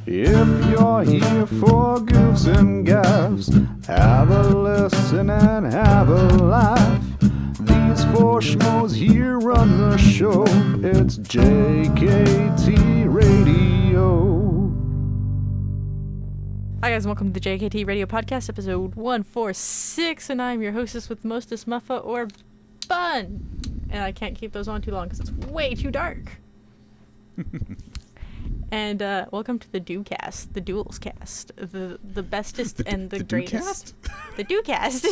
If you're here for goofs and gaffs, have a listen and have a laugh. These four schmoes here run the show. It's JKT Radio. Hi guys, welcome to the JKT Radio Podcast, episode 146, and I'm your hostess with mostest muffa or bun. And I can't keep those on too long because it's way too dark. And welcome to the Do-Cast, the Duels Cast, the bestest and the greatest. The Do-Cast?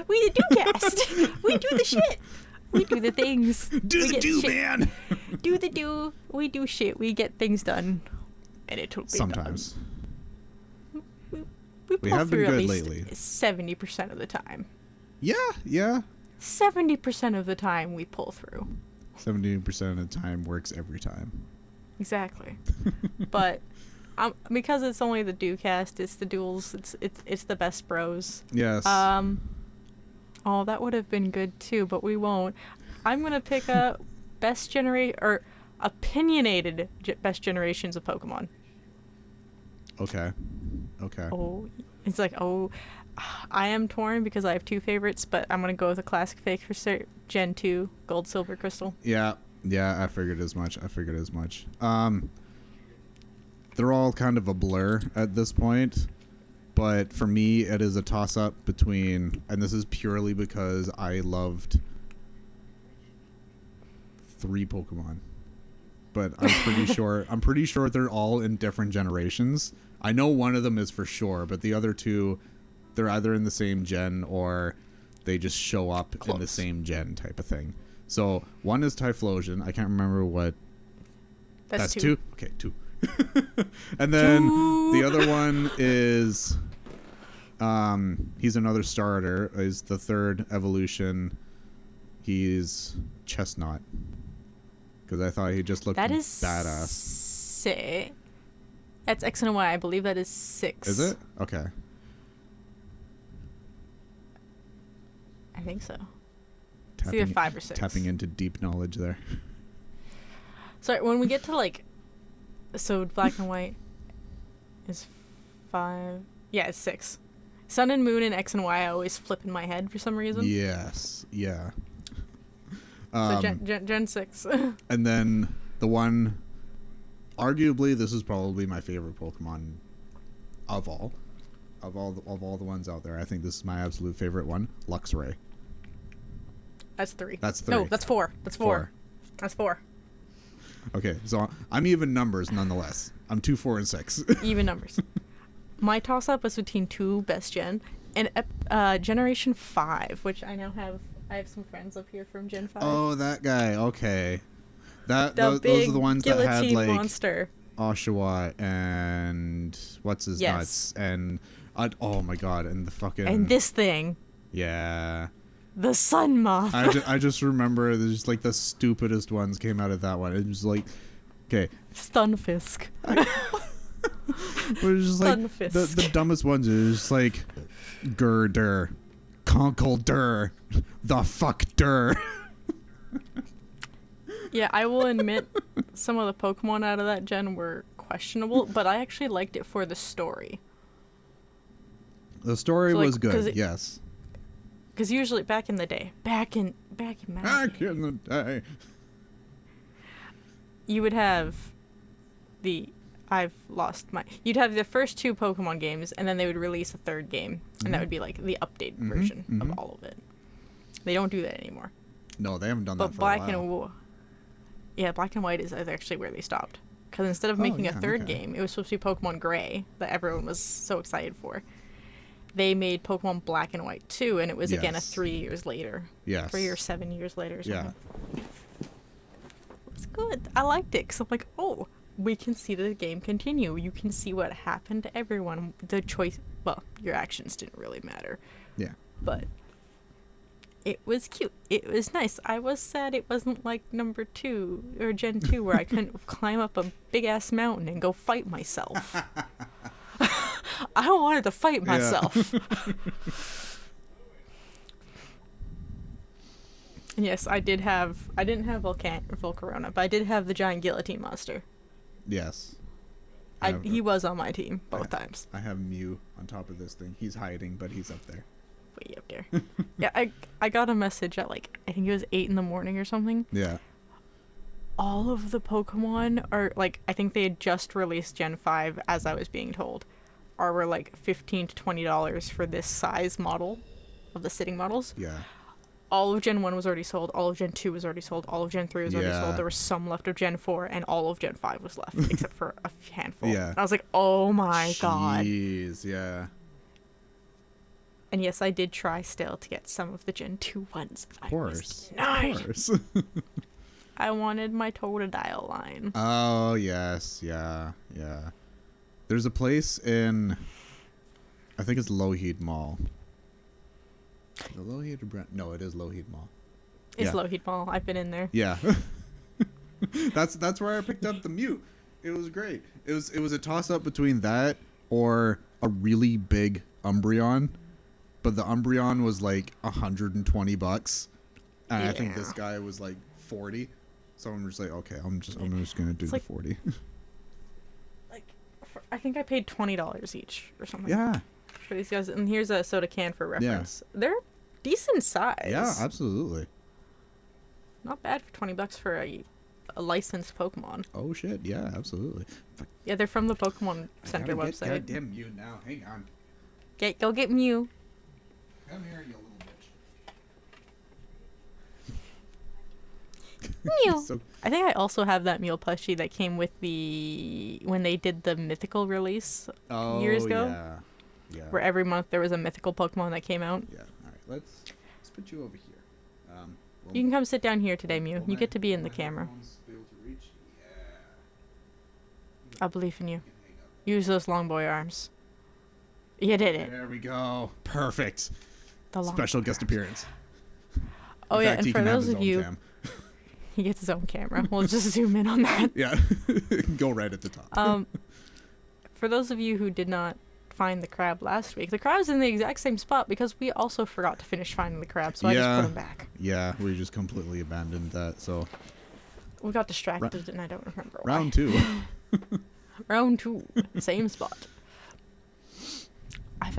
We the Do-Cast. We do the shit. We do the things. Do the do, man. Do the do. We do shit. We get things done. And it totally sometimes. We pull have been through good at least lately. 70% of the time. Yeah. 70% of the time we pull through. 70% of the time works every time. Exactly. But because it's only the Do-Cast, it's the duels, it's the best bros. Yes. Oh, that would have been good too, but we won't. I'm gonna pick a opinionated best generations of Pokemon. Okay. Oh, it's like, I am torn because I have two favorites, but I'm gonna go with a classic fake for Gen 2, Gold, Silver, Crystal. Yeah, I figured as much. They're all kind of a blur at this point, but for me, it is a toss-up between, and this is purely because I loved 3 Pokemon, but I'm pretty sure they're all in different generations. I know one of them is for sure, but the other two, they're either in the same gen or they just show up in the same gen type of thing. So one is Typhlosion. I can't remember what. That's two? Okay, 2. And then the other one is, he's another starter. Is the third evolution. He's Chestnut. Because I thought he just looked badass. Sick. That's X and Y. I believe that is 6. Is it? Okay. I think so. It's either 5 or 6. Tapping into deep knowledge there. Sorry, when we get to so Black and White is 5. Yeah, it's 6. Sun and Moon and X and Y I always flip in my head for some reason. Yes. Yeah. So Gen 6. And then the one, arguably, this is probably my favorite Pokemon of all the ones out there. I think this is my absolute favorite one, Luxray. That's 3. That's 3. No, that's 4. That's 4. That's 4. Okay, so I'm even numbers nonetheless. I'm 2, 4, and 6. Even numbers. My toss-up was between 2 best gen and Generation 5, which I now have. I have some friends up here from Gen 5. Oh, that guy. Okay. Those are the ones that had monster. Oshawa and what's his nuts and oh my god, and the fucking and this thing. Yeah. The Sun Moth. I just remember there's just the stupidest ones came out of that one. It was okay. Stunfisk. It was just the dumbest ones. It was just Gurder, Conkle-dur, the fuck-dur. Yeah, I will admit some of the Pokemon out of that gen were questionable, but I actually liked it for the story. The story was good, yes. Because usually back in the day, you would have you'd have the first 2 Pokemon games, and then they would release a 3rd game, and that would be the updated version of all of it. They don't do that anymore. No, they haven't done that for Black a while. Black and White is actually where they stopped. Because instead of making a 3rd game, it was supposed to be Pokemon Gray that everyone was so excited for. They made Pokemon Black and White 2, and it was again a 3 years later. Yes. 3 or 7 years later or something. Yeah. It's good. I liked it because I'm like, oh, we can see the game continue. You can see what happened to everyone. The choice, well, your actions didn't really matter. Yeah. But it was cute. It was nice. I was sad it wasn't like number 2 or Gen 2 where I couldn't climb up a big-ass mountain and go fight myself. I wanted to fight myself. Yes, I didn't have Volcarona, but I did have the giant guillotine monster. Yes. He was on my team both times. I have Mew on top of this thing. He's hiding, but he's up there. Way up there. Yeah, I got a message at like, I think it was 8 in the morning or something. Yeah. All of the Pokemon are like, I think they had just released Gen 5, as I was being told, were like $15 to $20 for this size model of the sitting models. Yeah. All of Gen 1 was already sold, all of Gen 2 was already sold, all of Gen 3 was already sold. There was some left of Gen 4, and all of Gen 5 was left, except for a handful. Yeah. And I was like, oh my god. Jeez, yeah. And yes, I did try still to get some of the Gen 2 ones. Of course. Nice. Of course. I wanted my Totodile line. Oh, yes, yeah. There's a place in, I think it's Lougheed Mall. The Lougheed or Brent? No, it is Lougheed Mall. It's Lougheed Mall. I've been in there. Yeah. that's where I picked up the Mew. It was great. It was a toss up between that or a really big Umbreon, but the Umbreon was like $120, and I think this guy was like 40. So I'm just like, okay, I'm just gonna do the 40. I think I paid $20 each or something. Yeah. For these guys, and here's a soda can for reference. Yeah. They're decent size. Yeah, absolutely. Not bad for $20 for a licensed Pokemon. Oh shit! Yeah, absolutely. Yeah, they're from the Pokemon Center website. Goddamn Mew now. Hang on. Go get Mew. Come here, you little bitch. Mew. So, I think I also have that Mew plushie that came with when they did the mythical release years ago. Yeah. Where every month there was a mythical Pokemon that came out. Yeah. All right. Let's put you over here. You can come sit down here today, Mew. You get to be in the camera. Yeah. I believe in you. Use those long boy arms. You did it. There we go. Perfect. Special guest appearance. Oh, yeah, and for those of you... He gets his own camera. We'll just zoom in on that. Yeah. Go right at the top. For those of you who did not find the crab last week, the crab's in the exact same spot because we also forgot to finish finding the crab, so I just put him back. Yeah, we just completely abandoned that, so... We got distracted and I don't remember why. Round 2. Round 2. Same spot. I've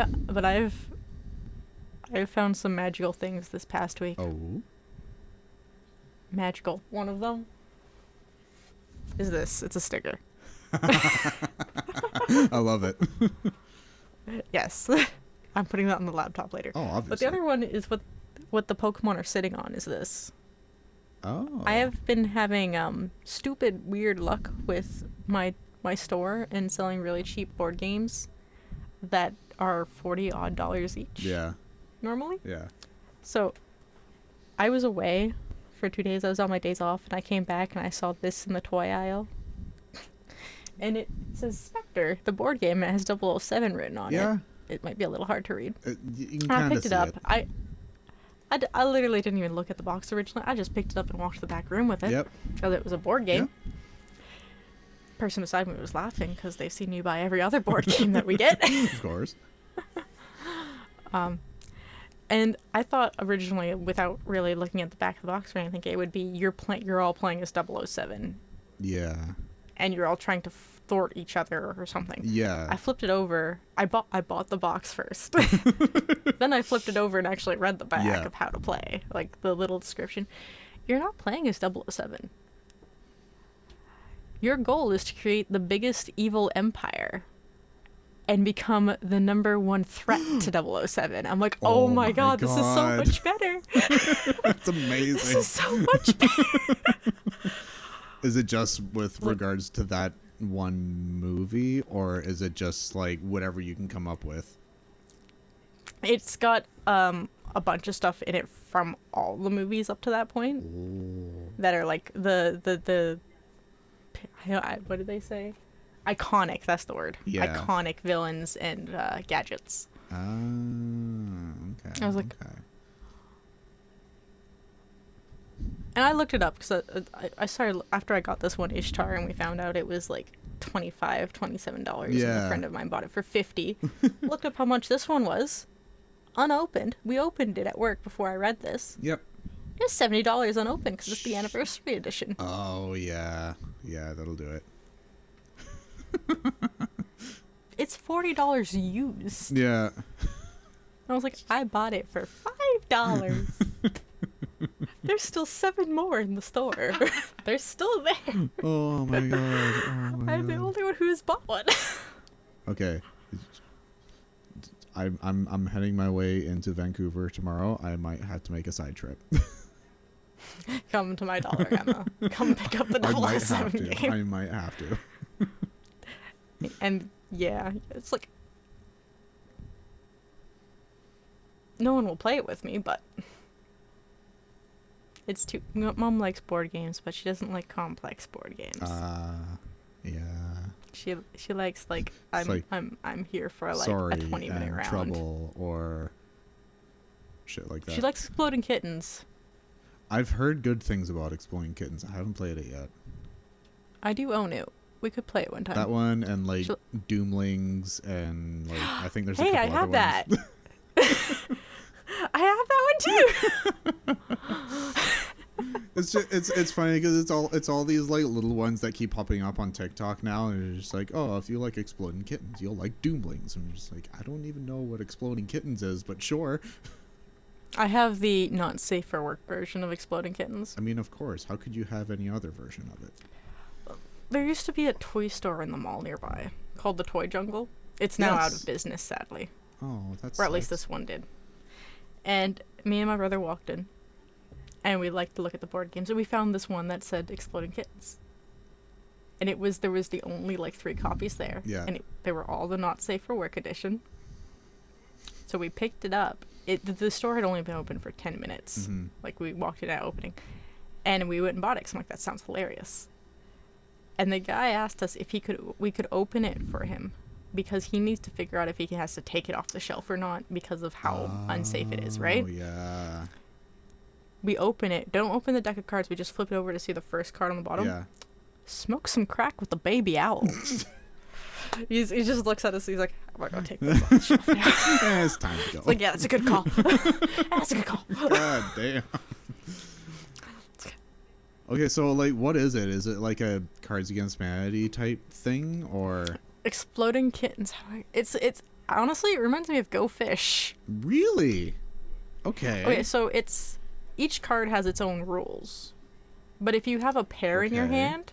found some magical things this past week. Oh. Magical. One of them is this. It's a sticker. I love it. Yes. I'm putting that on the laptop later. Oh, obviously. But the other one is what the Pokemon are sitting on is this. Oh. I have been having stupid weird luck with my store and selling really cheap board games that are $40 odd each. Yeah. Normally. Yeah. So I was away for 2 days. I was on my days off and I came back and I saw this in the toy aisle. And it says Spectre, the board game. It has 007 written on it. It might be a little hard to read. You can I picked it up. It. I literally didn't even look at the box originally. I just picked it up and walked to the back room with it. Yep. Because it was a board game. Yep. Person beside me was laughing because they've seen you buy every other board game that we get. Of course. And I thought originally, without really looking at the back of the box or anything, it would be you're all playing as 007. Yeah. And you're all trying to thwart each other or something. Yeah. I flipped it over. I bought the box first. Then I flipped it over and actually read the back of how to play, like the little description. You're not playing as 007. Your goal is to create the biggest evil empire and become the #1 threat to 007. I'm like, oh my god, this is so much better. That's amazing. This is so much better. Is it just with regards to that one movie, or is it just like whatever you can come up with? It's got a bunch of stuff in it from all the movies up to that point. Ooh. That are like the what did they say? Iconic, that's the word. Yeah. Iconic villains and gadgets. Okay. I was like, and I looked it up because I started after I got this one Ishtar, and we found out it was like $25, $27. Yeah. And a friend of mine bought it for $50. Looked up how much this one was, unopened. We opened it at work before I read this. Yep. It was $70 unopened because it's the anniversary edition. Oh yeah, that'll do it. it's $40 used. Yeah. I was like, I bought it for $5. There's still 7 more in the store. They're still there. Oh my god. Oh my I'm the god. only one who's bought one. Okay. I'm heading my way into Vancouver tomorrow. I might have to make a side trip. Come to my Dollarama. Come pick up the I might have 007 to. game. I might have to. And yeah, it's like no one will play it with me, but it's too. Mom likes board games, but she doesn't like complex board games. Yeah. She likes like I'm here for like Sorry, a 20-minute round. Trouble or shit like that. She likes Exploding Kittens. I've heard good things about Exploding Kittens. I haven't played it yet. I do own it. We could play it one time. That one and like Doomlings and like I think there's a Hey, couple I other have that. ones. I have that one too. It's just, it's funny because it's all these like little ones that keep popping up on TikTok now, and it's just like, oh, if you like Exploding Kittens, you'll like Doomlings. And I'm just like, I don't even know what Exploding Kittens is, but sure. I have the not safe for work version of Exploding Kittens. I mean, of course. How could you have any other version of it? There used to be a toy store in the mall nearby called the Toy Jungle. It's now out of business, sadly. Oh, that's. Or at least this one did. And me and my brother walked in, and we liked to look at the board games, and we found this one that said Exploding Kittens. And there was the only like 3 copies there. Yeah. And they were all the not safe for work edition. So we picked it up. The store had only been open for 10 minutes. Mm-hmm. Like we walked in at opening, and we went and bought it. 'Cause I'm like, that sounds hilarious. And the guy asked us if we could open it for him, because he needs to figure out if he has to take it off the shelf or not because of how unsafe it is, right? Oh yeah. We open it. Don't open the deck of cards. We just flip it over to see the first card on the bottom. Yeah. Smoke some crack with the baby owl. He just looks at us. He's like, I'm gonna go take this off the shelf now. It's time to go. It's like, yeah, that's a good call. That's a good call. God damn. Okay, so like, what is it? Is it like a Cards Against Humanity type thing, or Exploding Kittens? It's honestly, it reminds me of Go Fish. really? Okay. Okay, so each card has its own rules, but if you have a pair in your Okay. hand,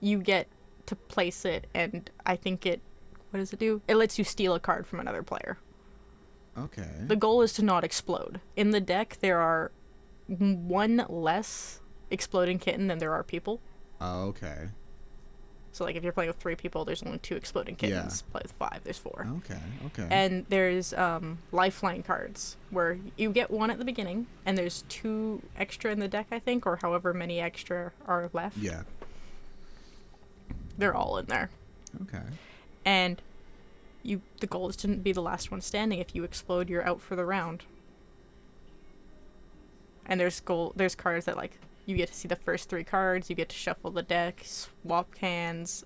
you get to place it, and I think what does it do? It lets you steal a card from another player. Okay. The goal is to not explode. In the deck, there are 1 less exploding kitten than there are people. Okay. So like if you're playing with 3 people, there's only 2 exploding kittens. Play with 5, there's 4. Okay. Okay. And there's lifeline cards where you get 1 at the beginning, and there's 2 extra in the deck, I think, or however many extra are left. Yeah. They're all in there. Okay. And the goal is to be the last one standing. If you explode, you're out for the round. And there's cards that like you get to see the first 3 cards, you get to shuffle the deck, swap hands,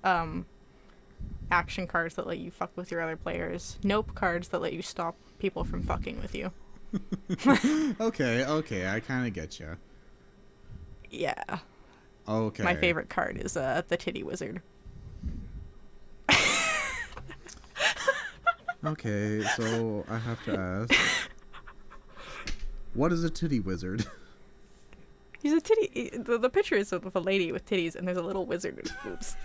action cards that let you fuck with your other players, nope cards that let you stop people from fucking with you. Okay, I kind of get you. Yeah. Okay. My favorite card is the Titty Wizard. Okay, so I have to ask, what is a titty wizard? He's a titty. The picture is of a lady with titties, and there's a little wizard. Oops.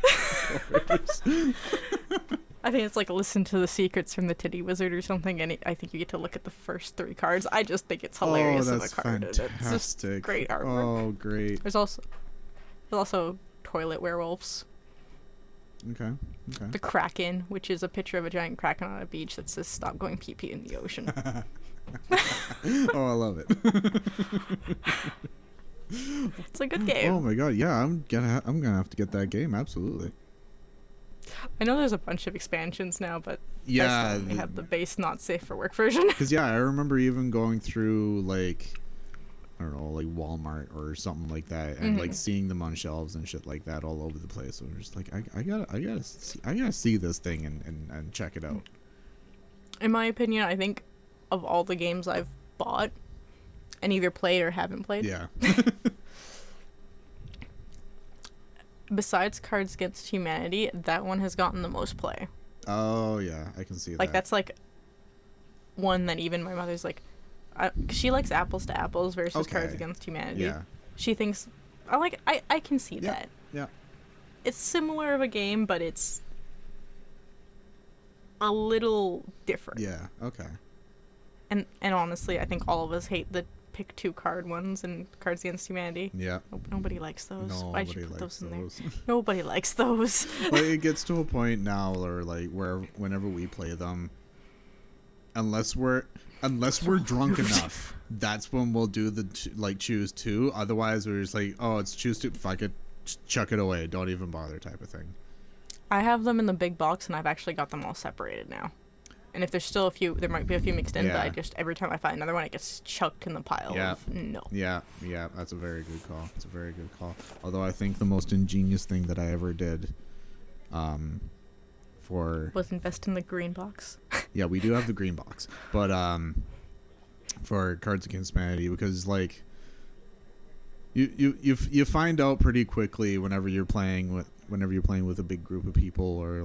I think it's like listen to the secrets from the Titty Wizard or something, and I think you get to look at the first 3 cards. I just think it's hilarious Oh, as that's a card. fantastic. It's just great artwork. Oh, great. There's also toilet werewolves. Okay. The Kraken, which is a picture of a giant kraken on a beach that says "Stop going pee pee in the ocean." Oh, I love it. It's a good game. Oh my god, yeah, I'm gonna have to get that game. Absolutely. I know there's a bunch of expansions now, but Yeah, they have the base not safe for work version. because yeah, I remember even going through like, I don't know, like Walmart or something like that, and like seeing them on shelves and shit like that all over the place. So I'm just like, I gotta see this thing and check it out. In my opinion, I think of all the games I've bought and either played or haven't played, Yeah. besides Cards Against Humanity, that one has gotten the most play. Oh yeah, I can see Like, that. that's like one that even my mother's like, 'cause she likes apples to apples versus Cards Okay. Against Humanity. Yeah. She thinks, I can see Yeah. that. Yeah. It's similar of a game, but it's a little different. Yeah. Okay. And honestly, I think all of us hate the pick 2 card ones in Cards Against Humanity. Yeah. Nobody likes those. Why'd you Nobody put likes those in those. there? Nobody likes those. But it gets to a point now where whenever we play them, unless we're drunk enough, that's when we'll do the choose 2. Otherwise, we're just like, oh, it's choose 2. Fuck it, chuck it away. Don't even bother, type of thing. I have them in the big box, and I've actually got them all separated now. And if there's still a few, there might be a few mixed in, but I just, every time I find another one, it gets chucked in the pile of no. Yeah, that's a very good call. It's a very good call. Although I think the most ingenious thing that I ever did was invest in the green box. Yeah, we do have the green box. But for Cards Against Humanity, because like you find out pretty quickly whenever you're playing with a big group of people or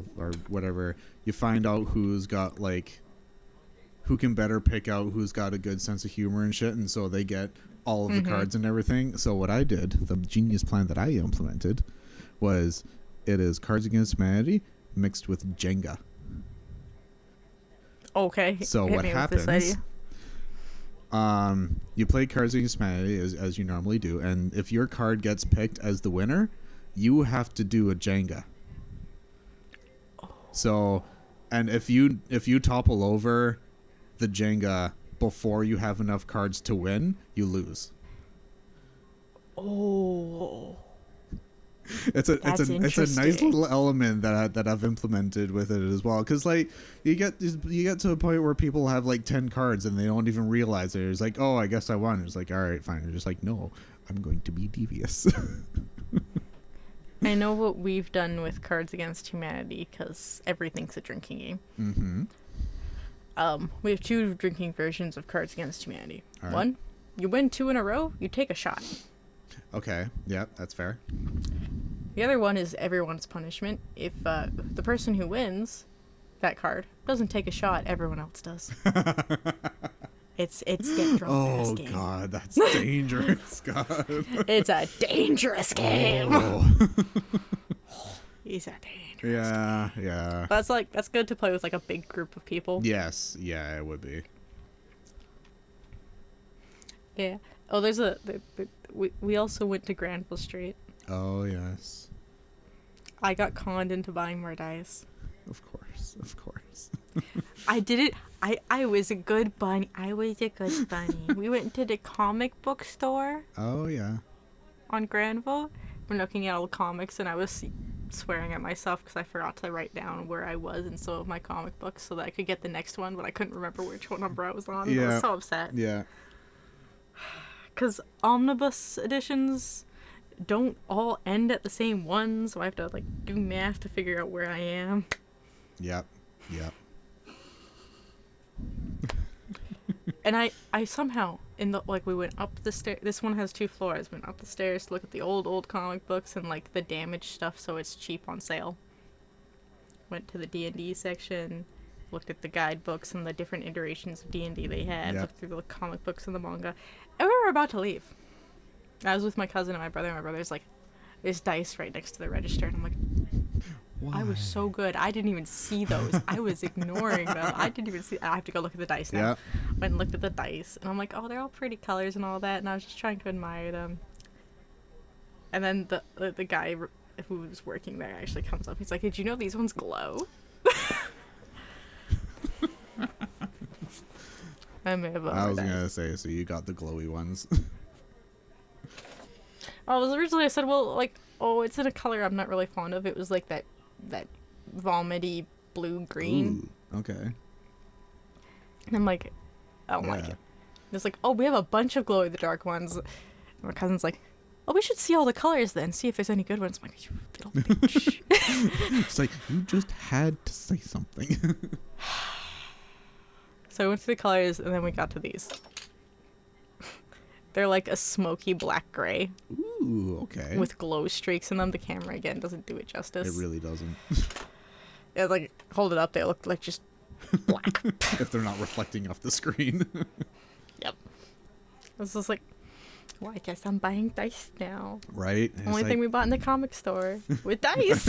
whatever, you find out who's got who can better pick out who's got a good sense of humor and shit, and so they get all of the cards and everything. So what I did, the genius plan that I implemented, was it is Cards Against Humanity mixed with Jenga. Okay. So what happens? You play Cards Against Humanity as you normally do, and if your card gets picked as the winner, you have to do a Jenga. So, and if you topple over the Jenga before you have enough cards to win, you lose. Oh. It's a nice little element that I've implemented with it as well, because like you get to a point where people have like 10 cards and they don't even realize it. It's like, oh, I guess I won. It's like, all right, fine. You're just like, no, I'm going to be devious. I know what we've done with Cards Against Humanity, because everything's a drinking game. Mm-hmm. We have 2 drinking versions of Cards Against Humanity. All right. One, you win 2 in a row, you take a shot. Okay, yeah, that's fair. The other one is everyone's punishment. If the person who wins that card doesn't take a shot, everyone else does. It's get drunk fast game. Oh god, that's dangerous. God. It's a dangerous game. Oh. He's a dangerous. Yeah. But that's good to play with like a big group of people. Yes, yeah, it would be. Yeah. Oh, there's we also went to Granville Street. Oh yes. I got conned into buying more dice. Of course. I did it. I was a good bunny. We went to the comic book store Oh yeah. on Granville. We're looking at all the comics, and I was swearing at myself because I forgot to write down where I was in some of my comic books so that I could get the next one, but I couldn't remember which number I was on. Yeah. I was so upset. Yeah. Because omnibus editions don't all end at the same one, so I have to like do math to figure out where I am. Yep. And I somehow we went up the stair. This one has 2 floors. Went up the stairs to look at the old comic books and like the damaged stuff, so it's cheap on sale. Went to the D&D section, looked at the guidebooks and the different iterations of D&D they had. Yep. Looked through the comic books and the manga, and we were about to leave. I was with my cousin and my brother. My brother's like, "There's dice right next to the register," and I'm like, Why? I was so good. I didn't even see those. I was ignoring them. I didn't even see. I have to go look at the dice now. Yeah. Went and looked at the dice, and I'm like, oh, they're all pretty colors and all that, and I was just trying to admire them. And then the guy who was working there actually comes up. He's like, did you know these ones glow? I may have. I was gonna say, so you got the glowy ones. Originally I said, well, like, oh, it's in a color I'm not really fond of. It was like that vomity blue-green. Ooh, okay. And I'm like, I don't like it. It's like, oh, we have a bunch of glow-in-the-dark ones. And my cousin's like, oh, we should see all the colors then, see if there's any good ones. I'm like, you little bitch. It's like, you just had to say something. So I went through the colors, and then we got to these. They're like a smoky black-gray. Ooh, okay. With glow streaks in them. The camera, again, doesn't do it justice. It really doesn't. like hold it up, they look like just black. If they're not reflecting off the screen. Yep. This is like, well, I guess I'm buying dice now. Right? Only thing we bought in the comic store with dice.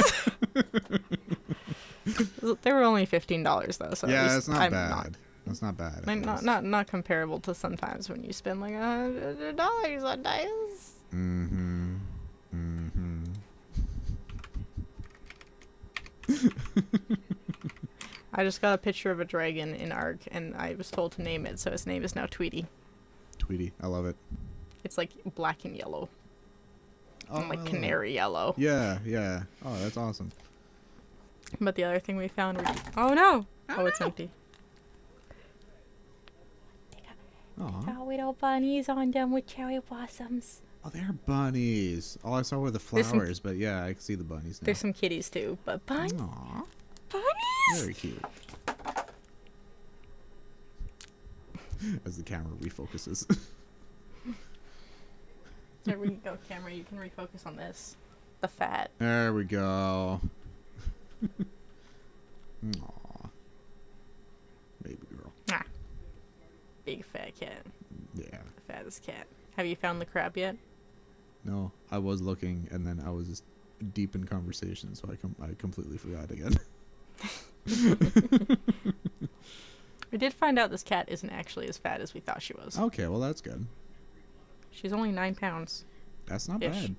They were only $15 though, so yeah, at least it's not I'm bad. That's not bad. Like, not comparable to sometimes when you spend like $100 on dice. Mm-hmm. Mm-hmm. I just got a picture of a dragon in ARC, and I was told to name it, so his name is now Tweety. Tweety, I love it. It's like black and yellow. Oh, And like canary yellow. Yeah, yeah. Oh, that's awesome. But the other thing we found was... Oh no! Oh, it's empty. Aw. Got little bunnies on them with cherry blossoms. Oh, they're bunnies. All I saw were the flowers, but yeah, I can see the bunnies now. There's some kitties too, but bunnies? Aw, Bunnies? very cute. As the camera refocuses. There we go, camera. You can refocus on this. The fat. There we go. Aw. Baby girl. Ah. Big fat cat. Yeah. The fattest cat. Have you found the crab yet? No, I was looking, and then I was just deep in conversation, so I completely forgot again. We did find out this cat isn't actually as fat as we thought she was. Okay, well that's good. She's only 9 pounds. That's not Ish. bad.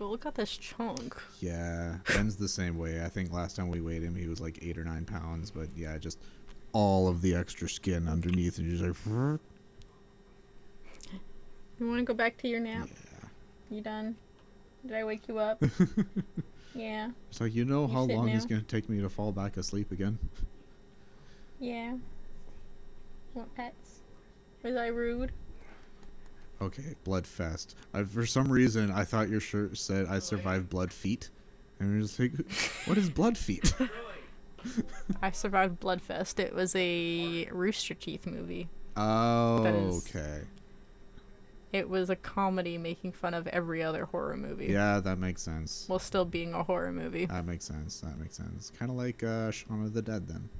Look at this chunk. Yeah, Ben's the same way. I think last time we weighed him, he was like 8 or 9 pounds, but yeah, just all of the extra skin underneath, and you're just like. You want to go back to your nap? Yeah. You done? Did I wake you up? Yeah. It's like, you know how sit long now? it's gonna take me to fall back asleep again? Yeah. Want pets? Was I rude? Okay, blood fest. For some reason, I thought your shirt said I survived blood feet, and you're just like, what is blood feet? I survived Bloodfest. It was a Rooster Teeth movie. Oh, That is- okay. It was a comedy making fun of every other horror movie. Yeah, that makes sense. While still being a horror movie. That makes sense. That makes sense. Kind of like Shaun of the Dead, then.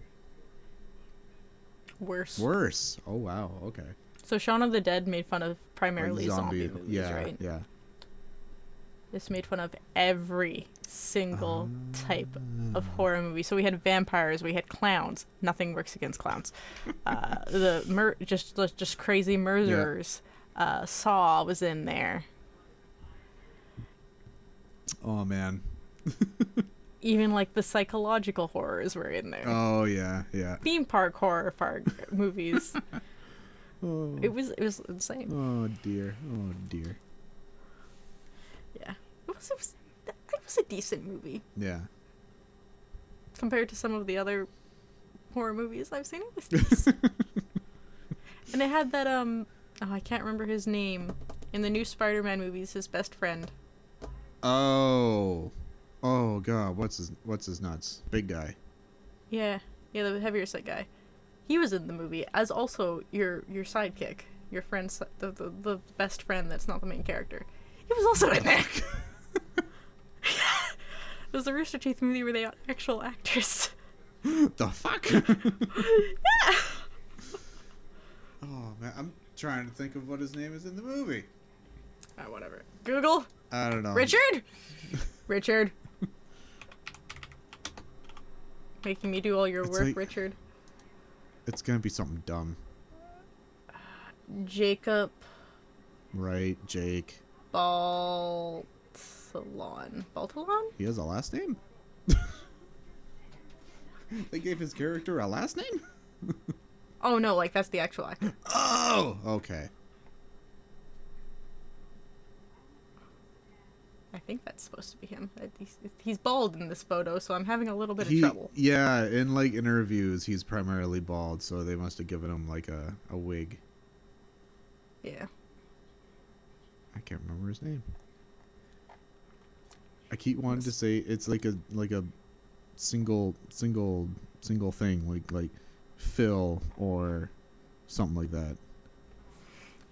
Worse. Worse. Oh wow. Okay. So Shaun of the Dead made fun of primarily Like zombie movies, yeah, right? Yeah. This made fun of every single type of horror movie. So we had vampires, we had clowns. Nothing works against clowns. Just crazy murderers. Saw was in there. Oh man. Even like the psychological horrors were in there. Oh yeah, yeah. Theme park horror movies. Oh. It was insane. Oh dear. Oh dear. Yeah, it was a decent movie Yeah. compared to some of the other horror movies I've seen. It was decent. And it had that I can't remember his name in the new Spider-Man movies. His best friend. Oh. Oh god. What's his nuts? Big guy. Yeah, the heavier set guy. He was in the movie as also your sidekick, your friend's the best friend that's not the main character. He was also in there. It was the Rooster Teeth movie where they are actual actors. The fuck? Yeah. Oh man, I'm trying to think of what his name is in the movie. Whatever. Google. I don't know. Richard. Richard. Making me do all your It's work, like- Richard. It's gonna be something dumb, Jacob right? Jake. Baltalon. Baltalon? He has a last name. They gave his character a last name. Oh no, like that's the actual actor. Oh, okay. I think that's supposed to be him. He's bald in this photo, so I'm having a little bit of trouble. Yeah, in like interviews, he's primarily bald, so they must have given him like a wig. Yeah. I can't remember his name. I keep wanting to say it's like a single thing, like Phil or something like that.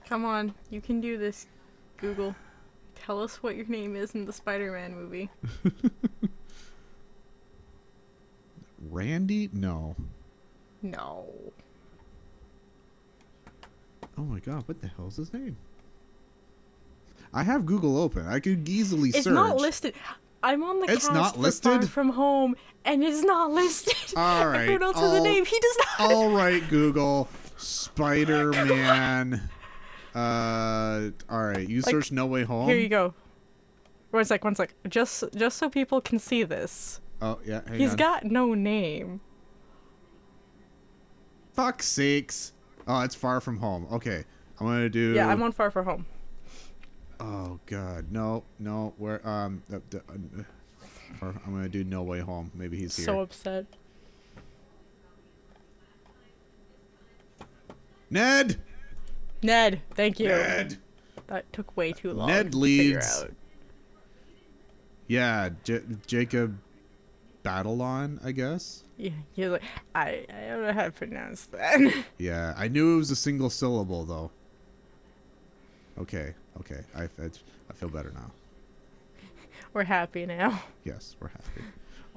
Come on, you can do this, Google. Tell us what your name is in the Spider-Man movie. Randy? No. No. Oh my god, what the hell's his name? I have Google open. I could easily search. It's not listed. I'm on the It's cast not for listed? Far From Home, and it's not listed. All right. Everyone else has a name. He does not. All right, Google. Spider-Man. All right. You Like, search No Way Home. Here you go. One sec. Just so people can see this. Oh, yeah. He's got no name. Fuck's sakes. Oh, it's Far From Home. Okay. I'm going to do... Yeah, I'm on Far From Home. Oh, God. No. Where... I'm going to do No Way Home. Maybe he's here. So upset. Ned! Thank you. Ned! That took way too long Ned to leads. figure out. Yeah, Jacob Batalon, I guess. Yeah, he's like, I don't know how to pronounce that. Yeah, I knew it was a single syllable, though. Okay. I feel better now. We're happy now. Yes, we're happy.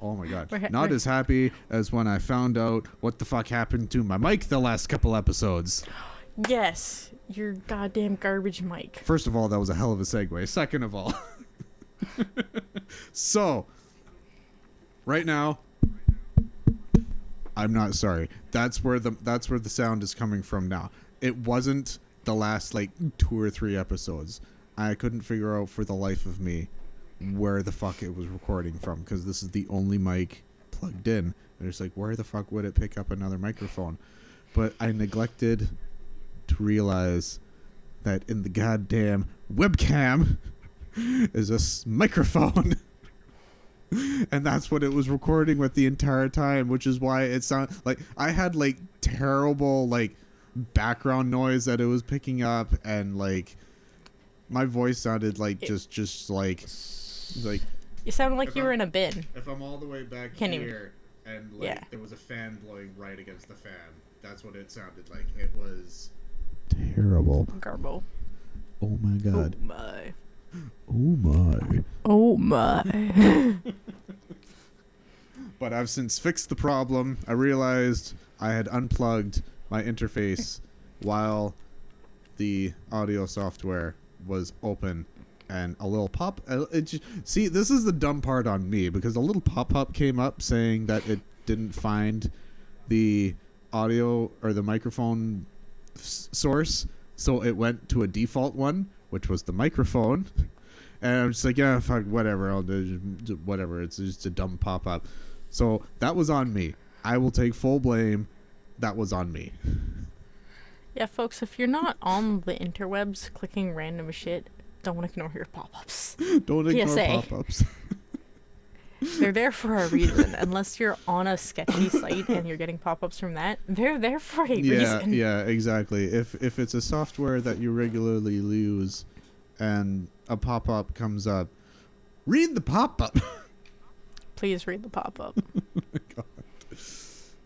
Oh my god. We're Not as happy as when I found out what the fuck happened to my mic the last couple episodes. Yes, your goddamn garbage mic. First of all, that was a hell of a segue. Second of all. So, right now, I'm not sorry. That's where the sound is coming from now. It wasn't the last like 2 or 3 episodes. I couldn't figure out for the life of me where the fuck it was recording from, because this is the only mic plugged in. And it's like, where the fuck would it pick up another microphone? But I neglected to realize that in the goddamn webcam is a microphone. And that's what it was recording with the entire time, which is why it sounded like I had like terrible like background noise that it was picking up, and like my voice sounded like just like You sounded like you were in a bin. if I'm all the way back Can't here and like Yeah. there was a fan blowing right against the fan, that's what it sounded like. It was terrible. Garbo. Oh my god. Oh my. Oh my. Oh my. But I've since fixed the problem. I realized I had unplugged my interface while the audio software was open, and a little pop. See, this is the dumb part on me, because a little pop-up came up saying that it didn't find the audio or the microphone source, so it went to a default one, which was the microphone. And I'm just like, yeah, fuck, whatever. I'll do whatever. It's just a dumb pop-up. So that was on me. I will take full blame. That was on me. Yeah, folks, if you're not on the interwebs clicking random shit, don't ignore your pop-ups. Don't ignore PSA. pop-ups. They're there for a reason. Unless you're on a sketchy site and you're getting pop-ups from that, they're there for a reason. Yeah, exactly. If it's a software that you regularly use and a pop-up comes up, read the pop-up. Please read the pop-up. Oh my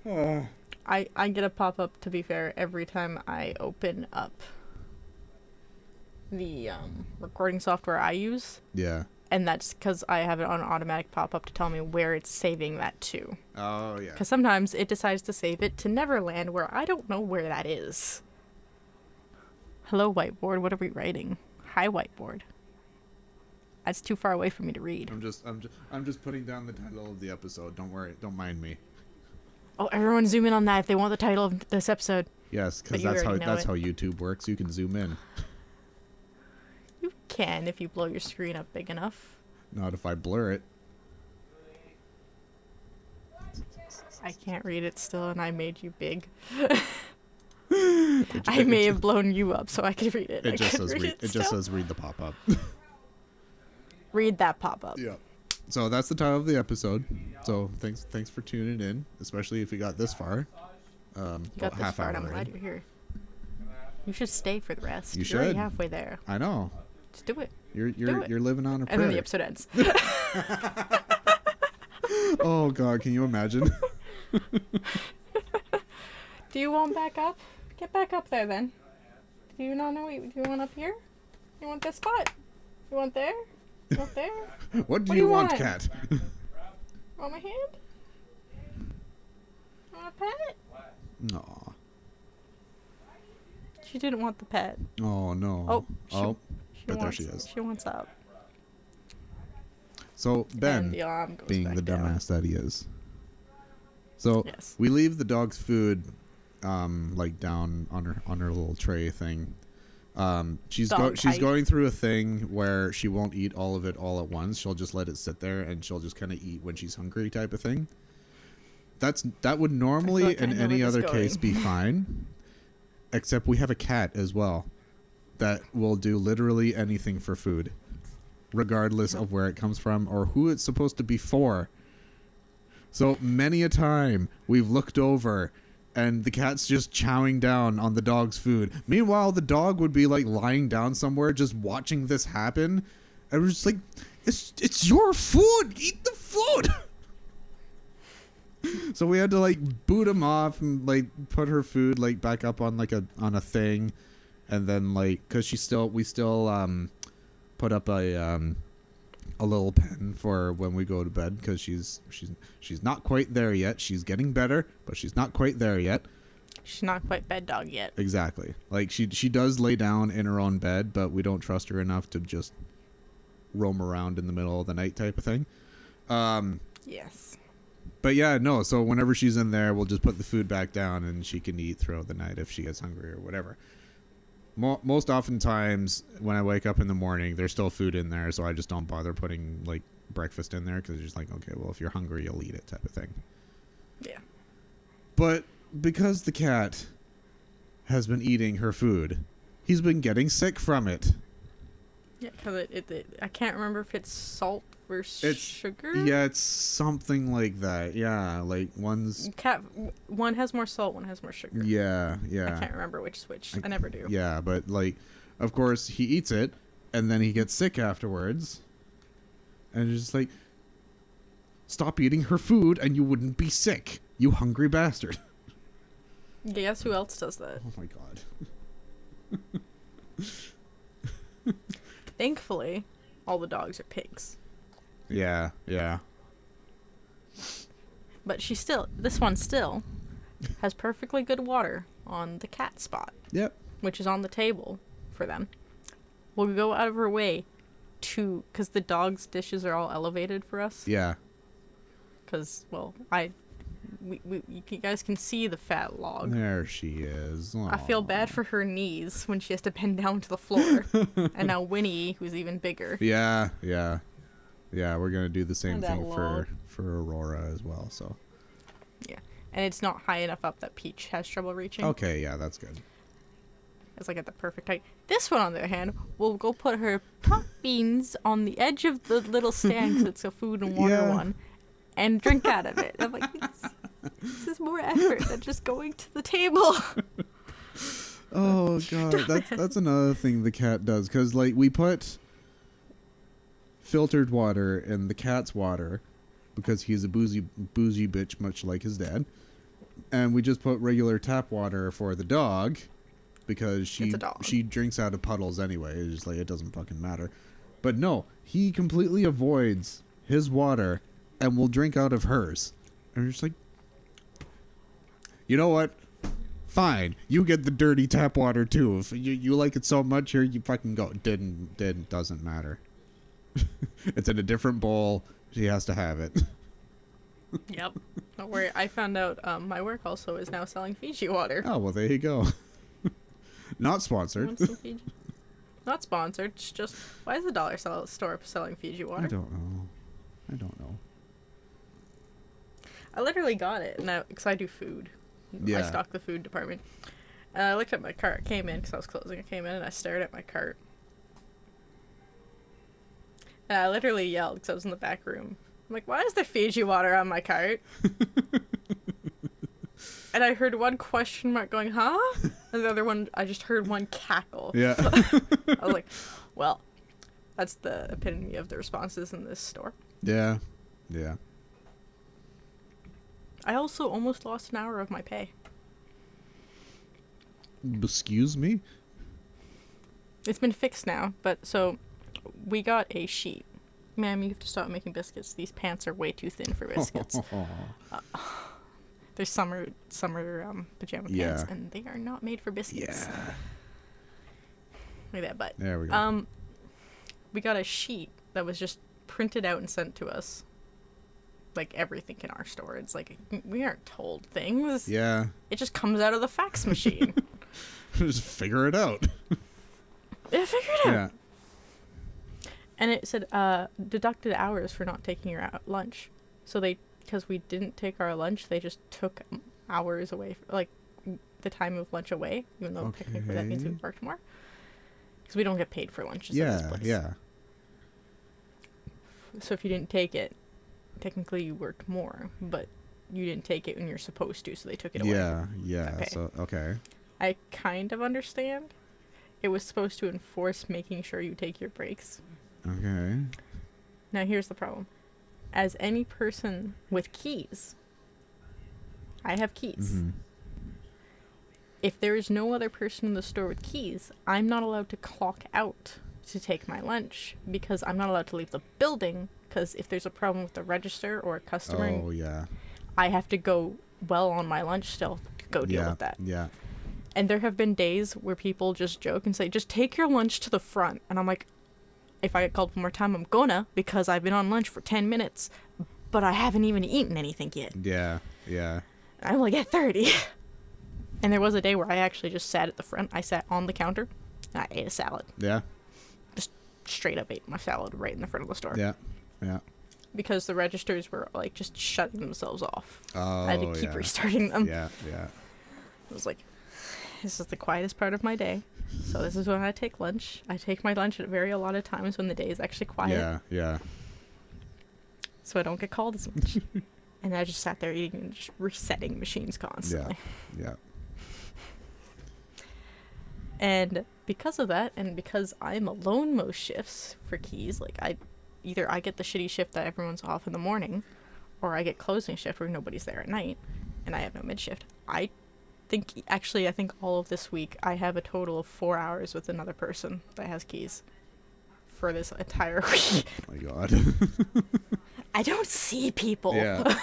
god. I get a pop-up, to be fair, every time I open up the recording software I use. Yeah. And that's because I have it on automatic pop-up to tell me where it's saving that to. Oh, yeah. Because sometimes it decides to save it to Neverland, where I don't know where that is. Hello, whiteboard. What are we writing? Hi, whiteboard. That's too far away for me to read. I'm just putting down the title of the episode. Don't worry. Don't mind me. Oh, everyone zoom in on that if they want the title of this episode. Yes, because But you already know that's it. how YouTube works. You can zoom in. You can if you blow your screen up big enough. Not if I blur it. I can't read it still, and I made you big. It I may have blown you up so I could read it. It I just couldn't says read read. It just still. says read the pop-up. Read that pop-up. Yeah. So that's the title of the episode. So thanks for tuning in, especially if you got this far. You About got this half far, and hour I'm glad in. you're here. You should stay for the rest. You You're already should. halfway there. I know. Just do it. You're Do it. you're living on a prayer. And then the episode ends. Oh god, can you imagine? Do you want back up? Get back up there then. Do you not know? Do you want up here? You want this spot? You want there? You want there? What do What you do you want, want? cat? Want my hand? Want a pet? Aw. She didn't want the pet. Oh no. Oh, but there she is. She wants up. So Ben, And the arm goes being back the down. dumbass that he is. So Yes. we leave the dog's food, like down on her little tray thing. She's Dog-tight. going through a thing where she won't eat all of it all at once. She'll just let it sit there, and she'll just kind of eat when she's hungry, type of thing. That would normally like I in know any where this other is case going. be fine, except we have a cat as well that will do literally anything for food, regardless of where it comes from or who it's supposed to be for. So many a time we've looked over and the cat's just chowing down on the dog's food. Meanwhile, the dog would be like lying down somewhere just watching this happen. And we're just like, it's your food. Eat the food. So we had to like boot him off and like put her food like back up on like on a thing, and then like because we still put up a little pen for when we go to bed because she's not quite there yet. She's getting better, but she's not quite there yet. She's not quite bed dog yet. Exactly. Like she does lay down in her own bed, but we don't trust her enough to just roam around in the middle of the night type of thing. Yes. But yeah, no, so whenever she's in there, we'll just put the food back down and she can eat throughout the night if she gets hungry or whatever. Most oftentimes, when I wake up in the morning, there's still food in there, so I just don't bother putting, like, breakfast in there, because it's just like, okay, well, if you're hungry, you'll eat it type of thing. Yeah. But because the cat has been eating her food, he's been getting sick from it. Yeah, because I can't remember if it's salt versus sugar. Yeah, it's something like that. Yeah, like One has more salt, one has more sugar. Yeah. I can't remember which is which. I never do. Yeah, but like, of course, he eats it, and then he gets sick afterwards. And it's just like, stop eating her food, and you wouldn't be sick, you hungry bastard. Guess who else does that? Oh my god. Thankfully, all the dogs are pigs. Yeah. But this one still has perfectly good water on the cat spot. Yep. Which is on the table for them. We'll go out of her way because the dog's dishes are all elevated for us. Yeah. Because, well, you guys can see the fat log. There she is. Aww. I feel bad for her knees when she has to bend down to the floor. And now Winnie, who's even bigger. Yeah. We're gonna do the same that thing log. for Aurora as well. So. Yeah, and it's not high enough up that Peach has trouble reaching. Okay, yeah, that's good. It's like at the perfect height. This one, on the other hand, will go put her top beans on the edge of the little stand because it's a food and water one, and drink out of it. I'm like, this is more effort than just going to the table. Oh god, that's another thing the cat does, because like we put filtered water in the cat's water because he's a boozy bitch, much like his dad, and we just put regular tap water for the dog because she drinks out of puddles anyway. It's just like, it doesn't fucking matter. But no, he completely avoids his water and will drink out of hers. And we're just like, you know what? Fine, you get the dirty tap water too. If you like it so much, here you fucking go. Doesn't matter. It's in a different bowl. She has to have it. Yep. Don't worry. I found out my work also is now selling Fiji water. Oh, well, there you go. Not sponsored. Want some Fiji? Not sponsored. It's just, why is the dollar store selling Fiji water? I don't know. I literally got it because I do food. Yeah. I stock the food department. And I looked at my cart. Came in because I was closing. I came in and I stared at my cart. And I literally yelled because I was in the back room. I'm like, why is there Fiji water on my cart? And I heard one question mark going, huh? And the other one, I just heard one cackle. Yeah. I was like, well, that's the epitome of the responses in this store. Yeah. I also almost lost an hour of my pay. Excuse me? It's been fixed now, but so we got a sheet. Ma'am, you have to stop making biscuits. These pants are way too thin for biscuits. There's summer pajama Yeah. pants, and they are not made for biscuits. Yeah. Like that, but There we go. we got a sheet that was just printed out and sent to us. Like everything in our store, it's like we aren't told things. Yeah. It just comes out of the fax machine. Just figure it out. Yeah, figure it out. Yeah. And it said deducted hours for not taking your lunch. So because we didn't take our lunch, they just took hours away, like the time of lunch away, even though technically that means we worked more. Because we don't get paid for lunches at this place. Yeah. So if you didn't take it, technically you worked more, but you didn't take it when you're supposed to, so they took it away. Yeah. Okay. So, okay. I kind of understand. It was supposed to enforce making sure you take your breaks. Okay. Now here's the problem. As any person with keys, I have keys. Mm-hmm. If there is no other person in the store with keys, I'm not allowed to clock out to take my lunch because I'm not allowed to leave the building, because if there's a problem with the register or a customer, Oh, yeah. I have to go well on my lunch still to go deal with that. Yeah. And there have been days where people just joke and say, just take your lunch to the front. And I'm like, if I get called one more time, I'm gonna, because I've been on lunch for 10 minutes, but I haven't even eaten anything yet. Yeah. I'm only at 30. And there was a day where I actually just sat at the front. I sat on the counter and I ate a salad. Yeah. Just straight up ate my salad right in the front of the store. Yeah. Because the registers were like just shutting themselves off. Oh, I had to keep restarting them. Yeah. I was like, this is the quietest part of my day. So this is when I take lunch. I take my lunch at very allotted times when the day is actually quiet. Yeah. So I don't get called as much. And I just sat there eating and just resetting machines constantly. Yeah. And because of that, and because I'm alone most shifts for keys, like either I get the shitty shift that everyone's off in the morning, or I get closing shift where nobody's there at night, and I have no mid shift. I think all of this week I have a total of 4 hours with another person that has keys for this entire week. Oh my God. I don't see people. Yeah.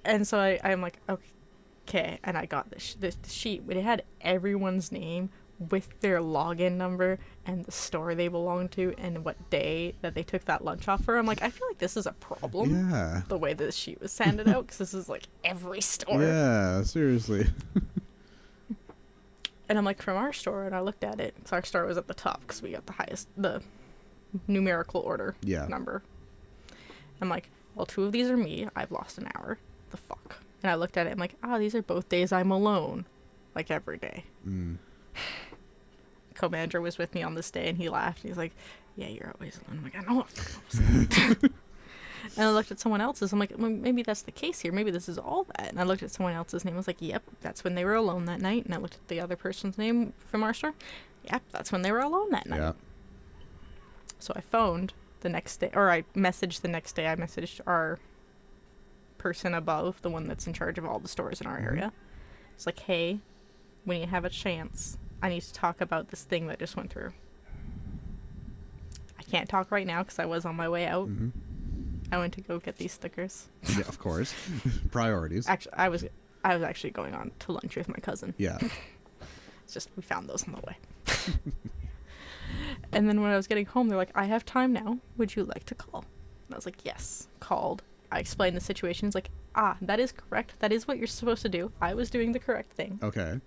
And so I'm like, okay, and I got this sheet, but it had everyone's name with their login number and the store they belong to and what day that they took that lunch off for. I'm like, I feel like this is a problem. Yeah. The way this sheet was handed out, because this is like every store. Yeah, seriously. And I'm like, from our store, and I looked at it. So our store was at the top because we got the numerical order number. I'm like, well, 2 of these are me. I've lost an hour. The fuck? And I looked at it. I'm like, these are both days I'm alone, like every day. Co-manager was with me on this day, and he laughed. He's like, yeah, you're always alone. I'm like, I know what fucking And I looked at someone else's. I'm like, well, maybe that's the case here. Maybe this is all that. And I looked at someone else's name. I was like, yep, that's when they were alone that night. And I looked at the other person's name from our store. Yep, that's when they were alone that night. Yeah. So I phoned the next day, or I messaged the next day. I messaged our person above, the one that's in charge of all the stores in our area. It's like, hey, when you have a chance, I need to talk about this thing that just went through. I can't talk right now because I was on my way out. I went to go get these stickers. Yeah, of course. Priorities. Actually, I was actually going on to lunch with my cousin. Yeah. It's just we found those on the way. And then when I was getting home, they're like, I have time now. Would you like to call? And I was like, yes. Called. I explained the situation. It's like, that is correct. That is what you're supposed to do. I was doing the correct thing. Okay.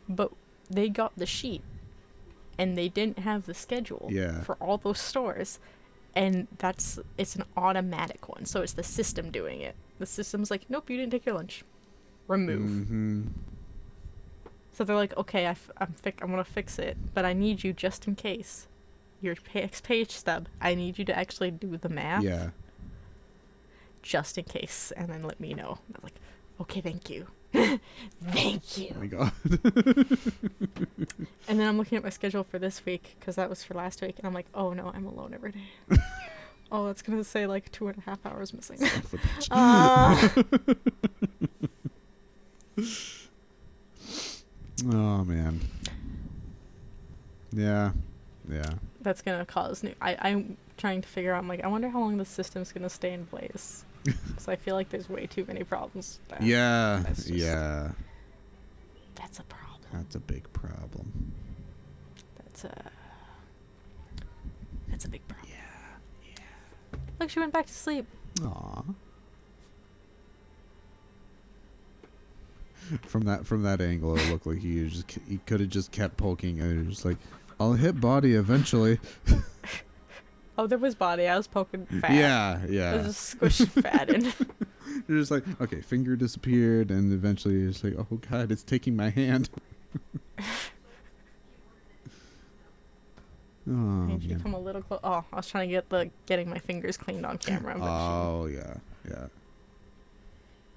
But they got the sheet, and they didn't have the schedule for all those stores. And it's an automatic one. So it's the system doing it. The system's like, nope, you didn't take your lunch. Remove. So they're like, okay, I'm going to fix it, but I need you just in case. Your page stub, I need you to actually do the math. Yeah. Just in case, and then let me know. I was like, okay, thank you. Thank you. Oh my God. And then I'm looking at my schedule for this week, because that was for last week, and I'm like, oh no, I'm alone every day. Oh, it's going to say like 2.5 hours missing. Oh, man. Yeah. That's going to cause new... I trying to figure out, I'm like, I wonder how long the system's going to stay in place. Because I feel like there's way too many problems with that. Yeah, That's yeah. That's a problem. That's a big problem. That's a big problem. Yeah. Look, she went back to sleep. Aw. From that angle, it looked like he could have just kept poking, and it was just like, I'll hit body eventually. Oh, there was body. I was poking fat. Yeah. I was just squishing fat in. You're just like, okay, finger disappeared, and eventually it's like, oh god, it's taking my hand. Oh, Made you come a little close. Oh, I was trying to get getting my fingers cleaned on camera. But oh yeah.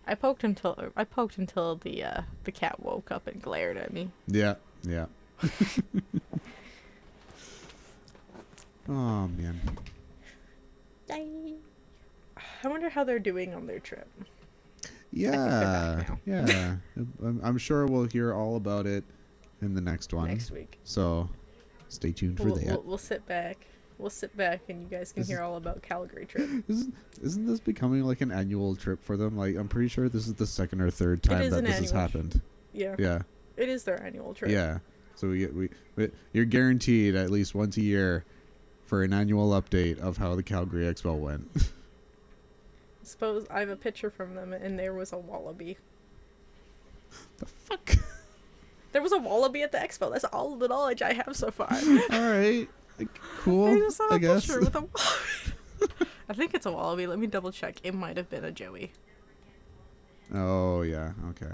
I poked until the cat woke up and glared at me. Yeah. Oh man. I wonder how they're doing on their trip. Yeah. I'm sure we'll hear all about it in the next one. Next week. So, stay tuned for that. We'll sit back. We'll sit back and you guys can hear all about Calgary trip. Isn't this becoming like an annual trip for them? Like, I'm pretty sure this is the second or third time that this has happened. Yeah. Yeah. It is their annual trip. Yeah. So you're guaranteed at least once a year for an annual update of how the Calgary Expo went. Suppose I have a picture from them and there was a wallaby. The fuck? There was a wallaby at the expo. That's all the knowledge I have so far. All right. Cool. I just saw a I guess. picture with a wallaby. I think it's a wallaby. Let me double check. It might have been a joey. Oh yeah. Okay.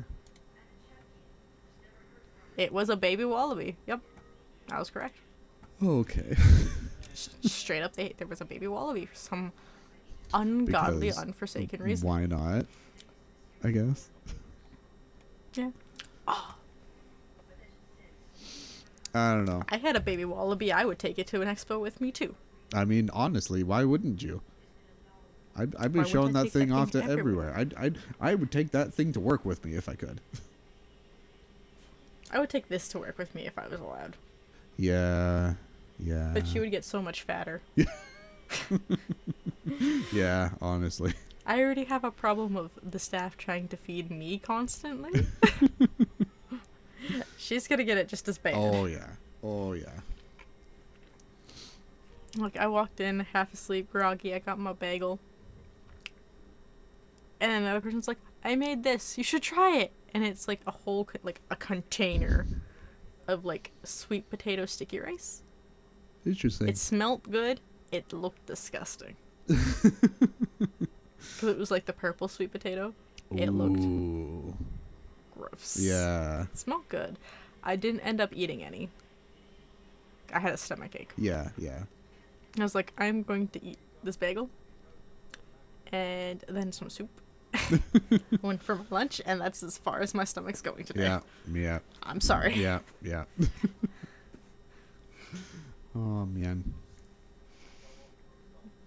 It was a baby wallaby. Yep, that was correct. Okay. Straight up, there was a baby wallaby for some ungodly, Because unforsaken reason. Why not? I guess. Yeah. Oh, I don't know. I had a baby wallaby. I would take it to an expo with me too. I mean, honestly, why wouldn't you? I'd be Why wouldn't showing I that take thing that off thing to everywhere. I would take that thing to work with me if I could. I would take this to work with me if I was allowed. Yeah. But she would get so much fatter. Yeah, honestly. I already have a problem of the staff trying to feed me constantly. She's gonna get it just as bad. Oh yeah. Look, I walked in half asleep, groggy. I got my bagel. And then another person's like, I made this. You should try it. And it's like a whole, like a container of like sweet potato sticky rice. Interesting. It smelled good. It looked disgusting. Because it was like the purple sweet potato. It looked gross. Yeah. It smelled good. I didn't end up eating any. I had a stomachache. Yeah. I was like, I'm going to eat this bagel. And then some soup. Went for my lunch, and that's as far as my stomach's going today. Yeah. I'm sorry. Yeah. Oh man.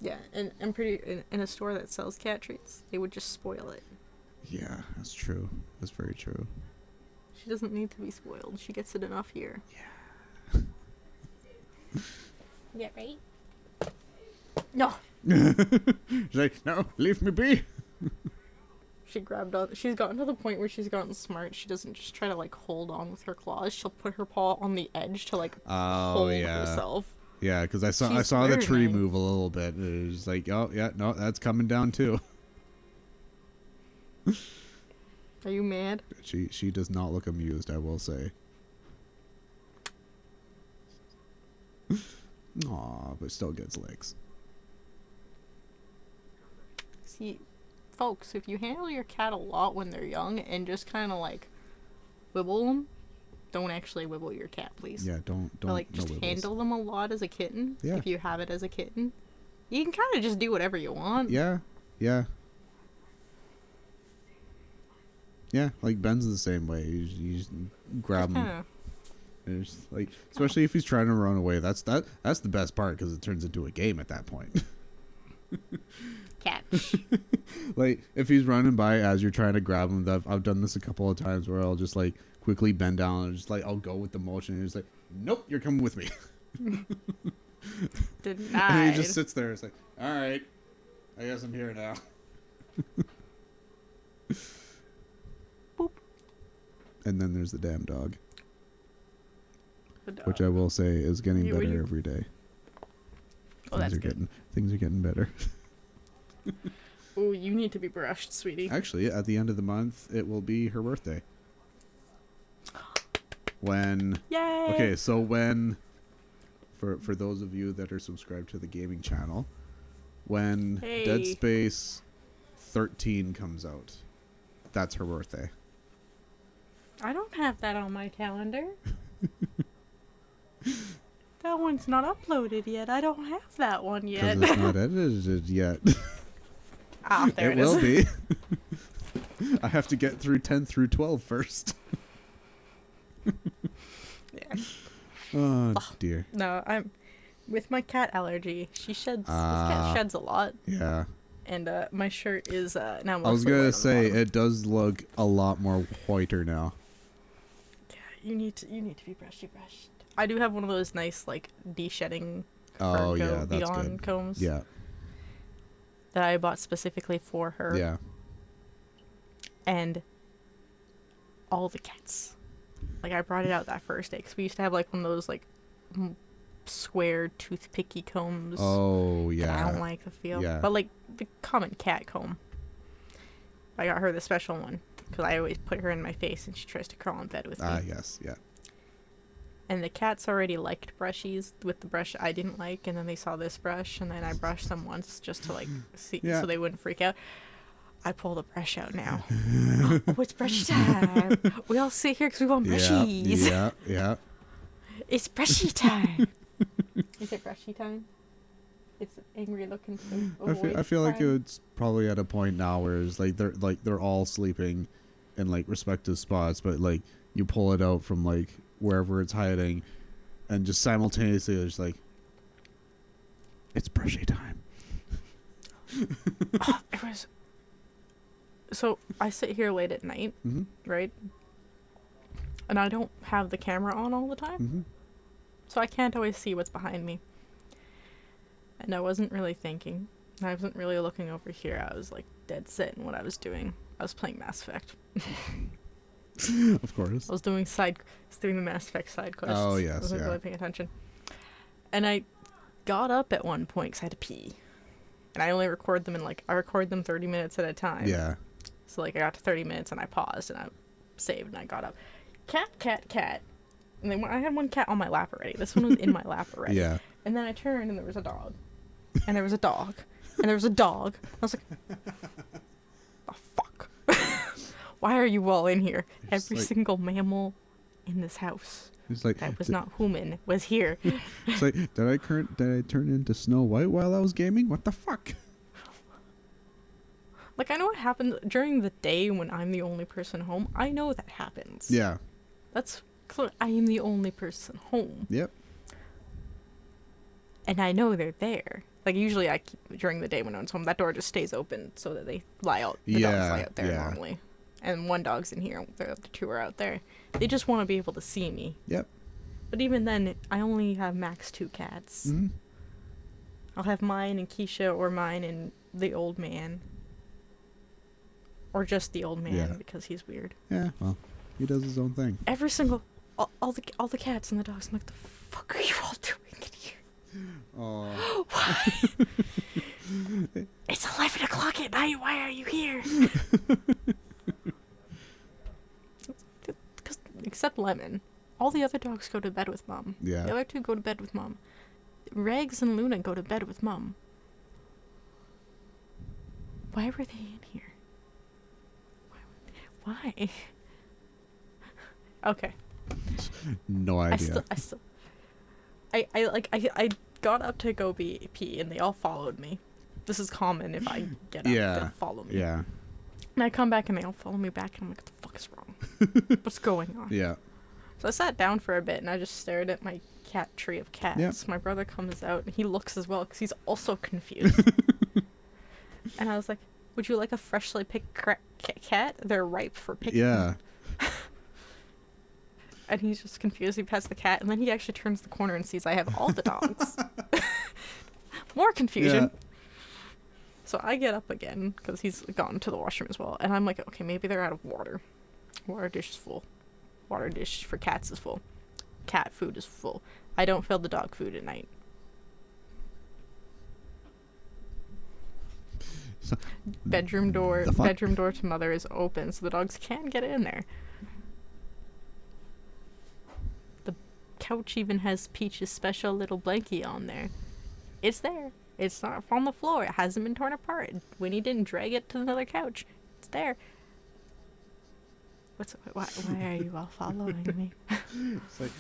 Yeah, and I'm pretty in a store that sells cat treats. They would just spoil it. Yeah, that's true. That's very true. She doesn't need to be spoiled. She gets it enough here. Yeah. Yeah, right? No. She's like, no, leave me be. She's gotten to the point where she's gotten smart. She doesn't just try to like hold on with her claws. She'll put her paw on the edge to like hold herself. Yeah, because I saw the tree move a little bit. It was like, oh yeah, no, that's coming down too. Are you mad? She does not look amused, I will say. Aw, but still gets licks. See, folks, if you handle your cat a lot when they're young and just kind of like wibble them, don't actually wibble your cat, please. Yeah, don't. But, like, just handle them a lot as a kitten. Yeah. If you have it as a kitten, you can kind of just do whatever you want. Yeah. Yeah, like Ben's the same way. You just grab him. It's like, especially if he's trying to run away. That's the best part because it turns into a game at that point. Catch. Like if he's running by as you're trying to grab him, I've done this a couple of times where I'll just like quickly bend down and just like I'll go with the motion and it's like, nope, you're coming with me. Denied. And he just sits there. It's like, all right, I guess I'm here now. Boop. And then there's the damn dog, The dog. which I will say is getting Yeah, better every day. Oh, that's good. Things are getting better. Oh, you need to be brushed, sweetie. Actually, at the end of the month, it will be her birthday. When Yay! Okay, so when for those of you that are subscribed to the gaming channel, when Hey. Dead Space 13 comes out, that's her birthday. I don't have that on my calendar. That one's not uploaded yet. I don't have that one yet. Because it's not edited yet. Ah, there It it is. will be. I have to get through 10 through 12 first. Yeah. Oh, dear. No, I'm with my cat allergy. She sheds. This Ah. cat sheds a lot, Yeah. and my shirt is now. I was mostly white on gonna the say bottom. it does look a lot more whiter now. Yeah, you need to be brushed. I do have one of those nice like de-shedding. Oh, fur yeah, coat, that's Beyond good. combs. Yeah. That I bought specifically for her. Yeah. And all the cats. Like, I brought it out that first day because we used to have like one of those like square toothpicky combs. Oh, that I don't yeah. like the feel. Yeah. But like the common cat comb. I got her the special one because I always put her in my face and she tries to crawl in bed with me. Ah, yes, yeah. And the cats already liked brushies with the brush I didn't like, and then they saw this brush, and then I brushed them once just to like see Yeah. so they wouldn't freak out. I pull the brush out now. Oh, it's brush time. We all sit here because we want brushies. Yeah, yeah. It's brushy time. Is it brushy time? It's angry looking thing. I feel like it's probably at a point now where it's like they're all sleeping in like respective spots, but like you pull it out from like wherever it's hiding, and just simultaneously there's like, it's brushy time. It was. So I sit here late at night, Mm-hmm. right? And I don't have the camera on all the time. Mm-hmm. So I can't always see what's behind me. And I wasn't really thinking. I wasn't really looking over here. I was like dead set in what I was doing. I was playing Mass Effect. Of course. I was doing the Mass Effect side quests. Oh, I yes, wasn't yeah. really paying attention. And I got up at one point because I had to pee. And I only record them I record them 30 minutes at a time. Yeah. So like I got to 30 minutes and I paused and I saved and I got up. Cat. And then I had one cat on my lap already. This one was in my lap already. Yeah. And then I turned and there was a dog. And there was a dog. And there was a dog. I was like, oh, fuck. Why are you all in here? It's Every like- single mammal in this house It's like, that was not human was here. it's like, did I turn into Snow White while I was gaming? What the fuck? Like, I know what happens during the day when I'm the only person home. I know that happens. Yeah. That's clear. I am the only person home. Yep. And I know they're there. Like, usually I keep, during the day when no one's home, that door just stays open so that they lie out. The dogs lie out there Yeah. normally. And one dog's in here, the other two are out there. They just want to be able to see me. Yep. But even then, I only have max 2 cats. Mm-hmm. I'll have mine and Keisha, or mine and the old man. Or just the old man, Yeah. because he's weird. Yeah. Well, he does his own thing. Every single, all the cats and the dogs, I'm like, the fuck are you all doing in here? Oh. Why? It's 11 o'clock at night. Why are you here? Except Lemon. All the other dogs go to bed with Mom. Yeah. The other 2 go to bed with Mom. Regs and Luna go to bed with Mom. Why were they in here? Why? Okay. No idea. I got up to go pee and they all followed me. This is common if I get up, Yeah. they follow me. Yeah. And I come back and they all follow me back and I'm like, what the fuck is wrong? What's going on? Yeah. So I sat down for a bit and I just stared at my cat tree of cats. Yep. My brother comes out and he looks as well because he's also confused. And I was like, would you like a freshly picked cat? They're ripe for picking. Yeah. And he's just confused. He pets the cat and then he actually turns the corner and sees I have all the dogs. More confusion. Yeah. So I get up again because he's gone to the washroom as well, and I'm like, okay, maybe they're out of water. Water dish is full. Water dish for cats is full. Cat food is full. I don't fill the dog food at night. So, Bedroom door the fuck? bedroom door to mother is open, so the dogs can get in there. The couch even has Peach's special little blankie on there. It's there. It's not on the floor. It hasn't been torn apart. Winnie didn't drag it to another couch. It's there. Why are you all following me? It's like,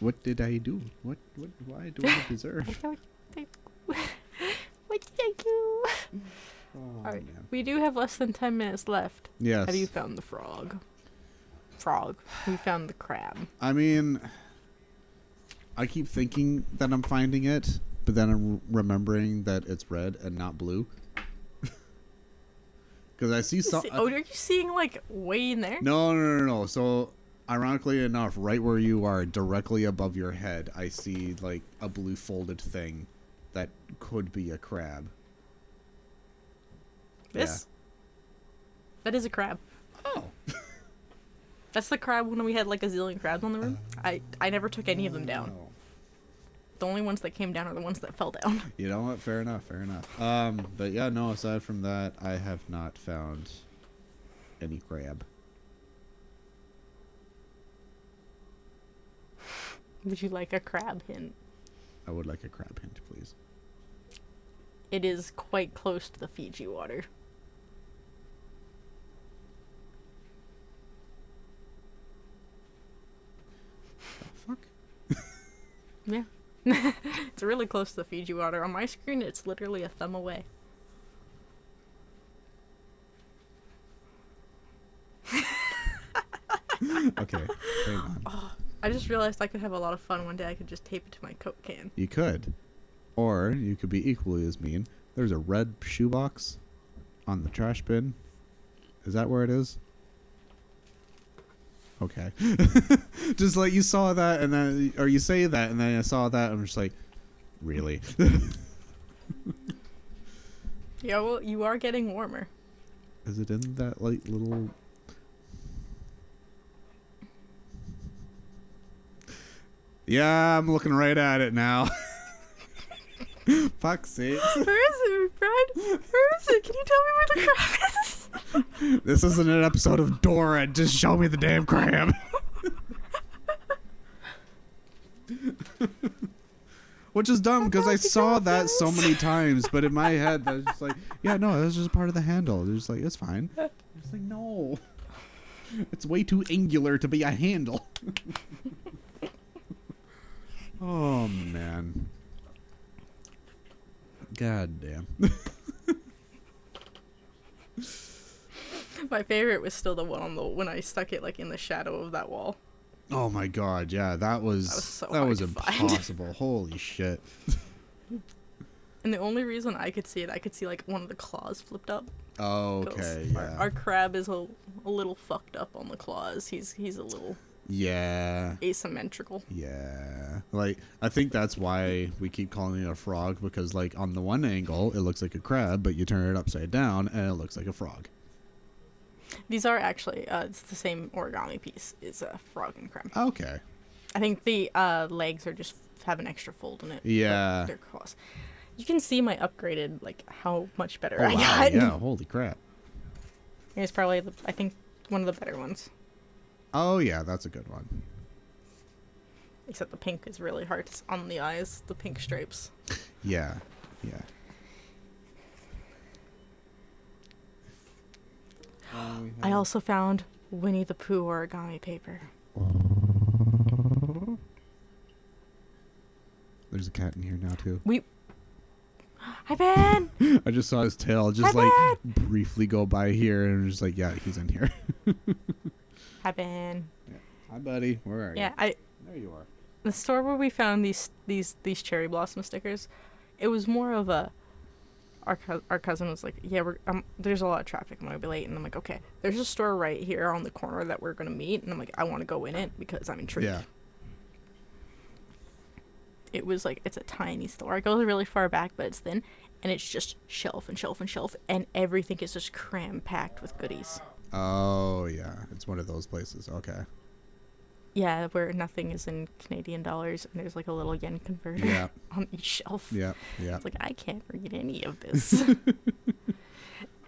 what did I do? Why do I deserve? What did I do? Oh, Alright, man. we do have less than 10 minutes left. Yes. Have you found the frog? We found the crab. I mean, I keep thinking that I'm finding it, but then I'm remembering that it's red and not blue. Because I see some. Are you seeing like way in there? No. So, ironically enough, right where you are, directly above your head, I see like a blue folded thing that could be a crab. This? That is a crab. Oh. That's the crab when we had like a zillion crabs on the room. I never took any of them down. Oh. The only ones that came down are the ones that fell down. You know what? Fair enough. But yeah, no, aside from that, I have not found any crab. Would you like a crab hint? I would like a crab hint, please. It is quite close to the Fiji water. The fuck? Yeah. It's really close to the Fiji water. On my screen, it's literally a thumb away. Okay, hang on. Oh, I just realized I could have a lot of fun one day. I could just tape it to my Coke can. You could. Or you could be equally as mean. There's a red shoebox on the trash bin. Is that where it is? Okay. Just like you saw that and then, or you say that and then I saw that and I'm just like, really? Yeah, well, you are getting warmer. Is it in that like little... Yeah, I'm looking right at it now. Fuck's sake. Where is it, Brad? Where is it? Can you tell me where the crab is? This isn't an episode of Dora. Just show me the damn crab. Which is dumb because I saw that so many times, but in my head I was just like, yeah, no, that's just part of the handle. They're just like, it's fine. It's like, no. It's way too angular to be a handle. Oh, man. God damn. My favorite was still the one on the when I stuck it like in the shadow of that wall. Oh my god, yeah, that was so hard to find. impossible. Holy shit. And the only reason I could see it, I could see like one of the claws flipped up. Oh, okay, yeah. Our crab is a little fucked up on the claws. He's a little asymmetrical. Yeah. Like, I think that's why we keep calling it a frog, because like on the one angle it looks like a crab, but you turn it upside down and it looks like a frog. These are actually it's the same origami piece. It's a frog and crab. Okay. I think the legs are just have an extra fold in it. Yeah. They're claws. You can see my upgraded, like how much better Oh, I wow, got. yeah, holy crap. It's probably I think one of the better ones. Oh yeah, that's a good one. Except the pink is really hard on the eyes. The pink stripes. Yeah. Yeah. I also found Winnie the Pooh origami paper. There's a cat in here now too. Hi, Ben! I just saw his tail just Hi, like briefly go by here and I'm just like, yeah, he's in here. Hi, Ben. Yeah. Hi, buddy. Where are you? Yeah, There you are. the store where we found these cherry blossom stickers, it was more of a our cousin was like, yeah, there's a lot of traffic, I'm gonna be late, and I'm like, okay, there's a store right here on the corner that we're gonna meet, and I'm like, I want to go in it because I'm intrigued. Yeah. It was like, it's a tiny store. It goes really far back, but it's thin. And it's just shelf and shelf and shelf. And everything is just cram-packed with goodies. Oh, yeah. It's one of those places. Okay. Yeah, where nothing is in Canadian dollars. And there's like a little yen converter on each shelf. Yeah, yeah. It's like, I can't read any of this.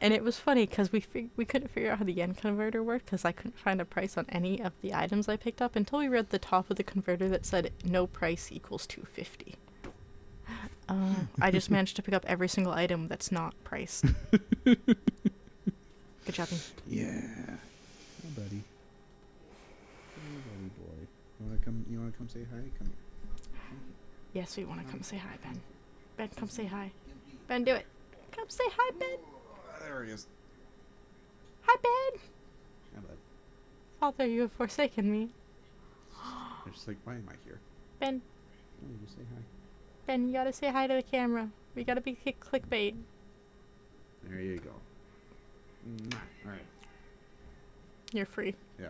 And it was funny because we couldn't figure out how the yen converter worked because I couldn't find a price on any of the items I picked up until we read the top of the converter that said no price equals $2.50. I just managed to pick up every single item that's not priced. Good shopping. Yeah. Hey, buddy. Hey, buddy boy. You wanna come say hi? Come here. Yes, we want to come say hi, Ben. Ben, come say hi. Ben, do it. Come say hi, Ben. There he is. Hi, Ben. Yeah, bud. Father, you have forsaken me. They're just like, why am I here? Ben, Oh, you just say hi. Ben, you gotta say hi to the camera. We gotta be clickbait. There you go. All right. You're free. Yeah.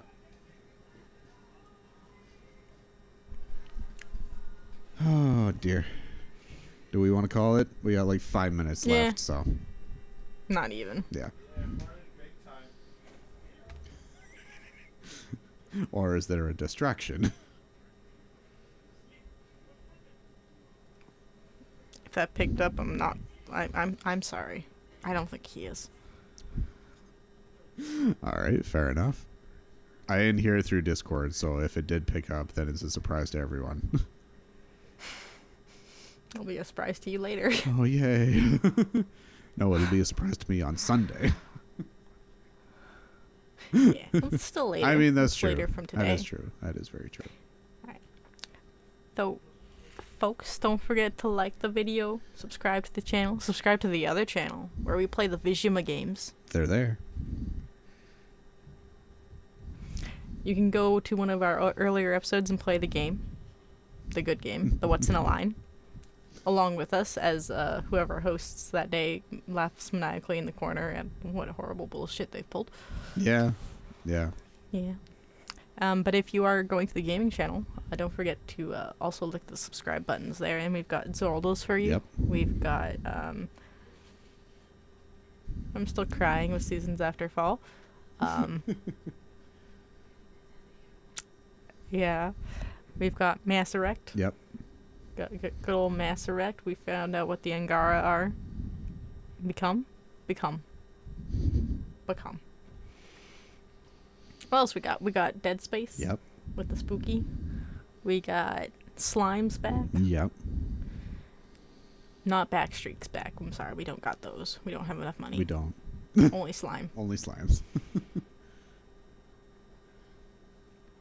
Oh dear. Do we want to call it? We got like 5 minutes left, so Not even. yeah. Or is there a distraction? If that picked up, I'm sorry. I don't think he is. All right, fair enough. I didn't hear it through Discord, so if it did pick up, then it's a surprise to everyone. It'll be a surprise to you later. Oh, yay. No, it'll be a surprise to me on Sunday. Yeah, it's still later. I mean, that's It's true. later from today. That is true. That is very true. So, folks, don't forget to like the video, subscribe to the channel, subscribe to the other channel where we play the Vizima games. They're there. You can go to one of our earlier episodes and play the game, the good game, the What's in a Line, along with us as whoever hosts that day laughs maniacally in the corner at what horrible bullshit they've pulled. Yeah. Yeah. Yeah. But if you are going to the gaming channel, don't forget to also lick the subscribe buttons there. And we've got Zordos for you. Yep. We've got... I'm still crying with Seasons After Fall. Yeah. We've got Mass Erect. Yep. Got good old Mass Erect. We found out what the Angara are. Become. What else we got? We got Dead Space. Yep. With the spooky. We got Slime's back. Yep. Not Backstreet's back. I'm sorry, we don't got those. We don't have enough money. We don't. Only Slime. Only slimes.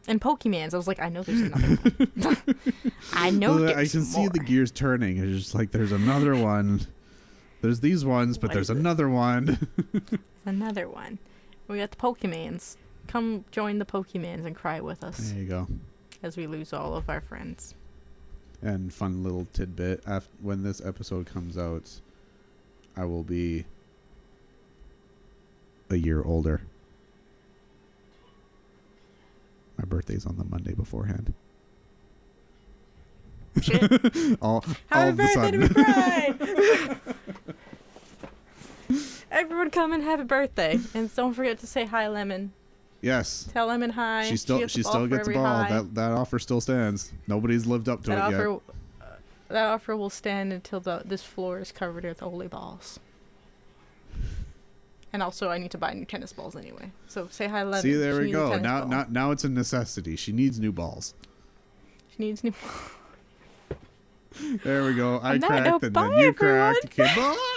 And Pokemans. I was like, I know there's another one. I know Well, there's I can see more. the gears turning. It's just like there's another one. There's these ones, but What there's is it? another one. Another one. We got the Pokemans. Come join the Pokemans and cry with us There you go. as we lose all of our friends. And fun little tidbit. When this episode comes out, I will be a year older. My birthday's on the Monday beforehand. Shit. all Happy of a birthday to sudden. me, Bride! Everyone come and happy birthday. And don't forget to say hi, Lemon. Yes. Tell Lemon hi. She still gets the ball. That offer still stands. Nobody's lived up to it yet. That offer will stand until this floor is covered with holy balls. And also, I need to buy new tennis balls anyway. So say hi, Lemon. See, there She we needs a go. tennis ball. Now it's a necessity. She needs new balls. She needs new. There we go. I On that cracked note, and bye, then you everyone. cracked. Okay, bye.